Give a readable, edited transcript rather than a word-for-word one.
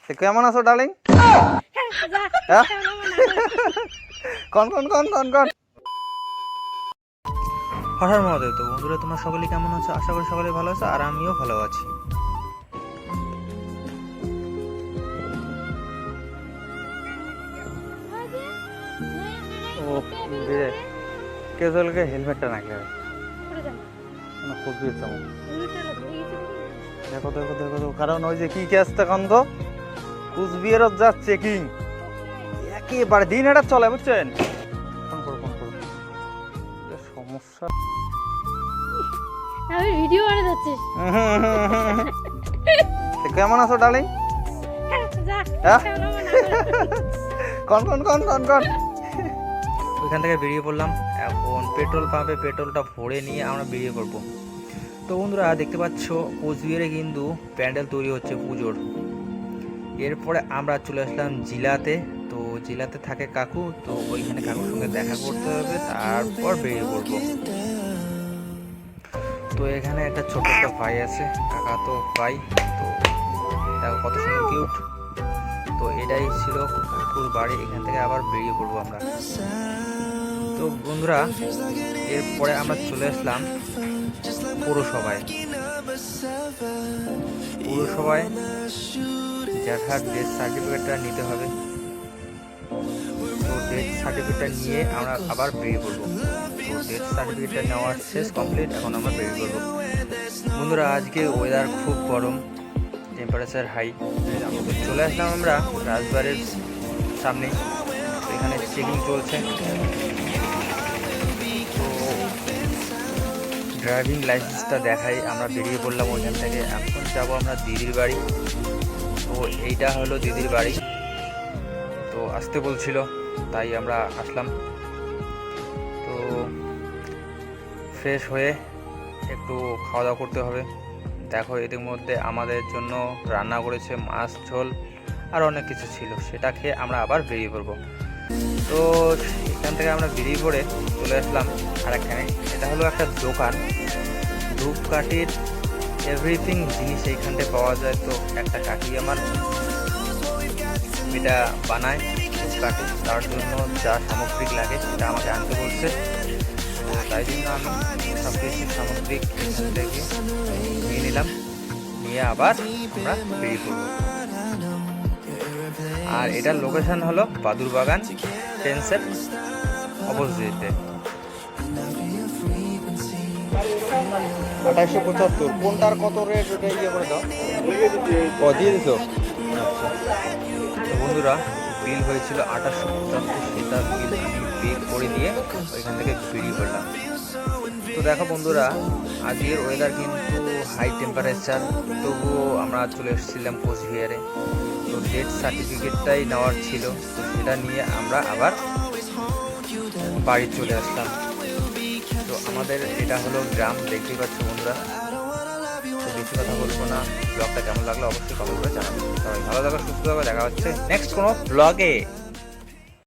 কেমন আছো ডার্লিং? কন কন কন কন কন। হঠাৎ মহাদেব। তো বন্ধুরা, তোমরা সকলে কেমন আছো? আশা করি সকলে ভালো আছো, আর আমিও ভালো আছি। ও রে, কেজলকে হেলমেটটা না গেলে না খুবই চমক। দেখো দেখো দেখো দেখো, কারণ ওই যে কি কেসটা কান্দ কুচবিহারত যা চেকিং একেবারে দিন এটা চলে, বুঝছেন? ফোন করো ফোন করো, সমস্যা। আমি ভিডিও করে যাচ্ছি। কেমন আছো ডার্লিং? কন কন কন কন কন। ওইখান থেকে বেরিয়ে পড়লাম। এখন পেট্রোল পাম্পে পেট্রোলটা ভরে নিয়ে আমরা বেরিয়ে পড়বো। তো বন্ধুরা, দেখতে পাচ্ছ কোচবিহারে কিন্তু প্যান্ডেল তৈরি হচ্ছে পুজোর। এরপরে আমরা চলে আসলাম জিলাতে। তো জিলাতে থাকে কাকু, তো ওইখানে কাকুর সঙ্গে দেখা করতে হবে, তারপর বেরিয়ে পড়বো। তো এখানে একটা ছোট একটা ভাই আছে, কাকা তো ভাই। তো দেখো কত সুন্দর কিউট। তো এটাই ছিল কাকুর বাড়ি, এখান থেকে আবার বেরিয়ে পড়বো আমরা। তো বন্ধুরা, এরপরে আমরা চলে আসলাম পৌরসভায়। পৌরসভায় জ্যাঠার ডেথ সার্টিফিকেটটা নিতে হবে। তো ডেথ সার্টিফিকেটটা নিয়ে আমরা আবার বেরিয়ে পড়বো। তো ডেথ সার্টিফিকেটটা নেওয়া শেষ, কমপ্লিট। এখন আমরা বেরিয়ে পড়বো। বন্ধুরা, আজকে ওয়েদার খুব গরম, টেম্পারেচার হাই। চলে আসলাম আমরা রাজবাড়ির সামনে। এখানে চেকিং চলছে। তো ড্রাইভিং লাইসেন্সটা দেখাই আমরা বেরিয়ে পড়লাম ওইখান থেকে। এখন যাবো আমরা দিদির বাড়ি। তো এইটা হলো দিদির বাড়ি। তো আসতে বলছিল, তাই আমরা আসলাম। তো ফ্রেশ হয়ে একটু খাওয়া দাওয়া করতে হবে। দেখো এদের মধ্যে আমাদের জন্য রান্না করেছে মাছ ঝোল, আর অনেক কিছু ছিল, সেটা খেয়ে আমরা আবার বেরিয়ে পড়বো। তো এখান থেকে আমরা বেরিয়ে পড়ে চলে আসলাম আর এখানে। এটা হলো একটা দোকান, ধূপকাঠির এভরিথিং জিনিস এইখানটায় পাওয়া যায়। তো একটা কাকি আমার এটা বানায় ধূপকাঠি, তার জন্য যা সামগ্রিক লাগে সেটা আমাকে আনতে বলছে। তো তাই জন্য আমি সব কিছু সামগ্রিক এখান থেকে নিয়ে নিলাম, নিয়ে আবার আমরা বেরিয়ে পড়বো। আর এটার লোকেশন হলো বাদুরবাগান ফেন্সের অপোজিটে। 2875 কোনটার কত রেট, ওটা ইয়ে করে দাও, দিয়ে দিছো। আচ্ছা, তো বন্ধুরা, বিল হয়েছিল 2875, সেটা বিল আমি পে করে দিয়ে ওইখান থেকে বেরিয়ে পড়লাম। তো দেখো বন্ধুরা, আজকের ওয়েদার কিন্তু হাই টেম্পারেচার, তবুও আমরা চলে এসেছিলাম কোচবিহারে। তো ডেথ সার্টিফিকেটটাই নেওয়ার ছিল, তো সেটা নিয়ে আমরা আবার বাড়ি চলে আসলাম। তো আমাদের এটা হলো গ্রাম, দেখতেই পাচ্ছ বন্ধুরা। তো বেশি কথা বলবো না, ব্লগটা কেমন লাগলো অবশ্যই কমেন্ট করে জানাবেন। সবাই ভালো থাকো, সুস্থ থাকো, দেখা হচ্ছে নেক্সট কোনো ব্লগে।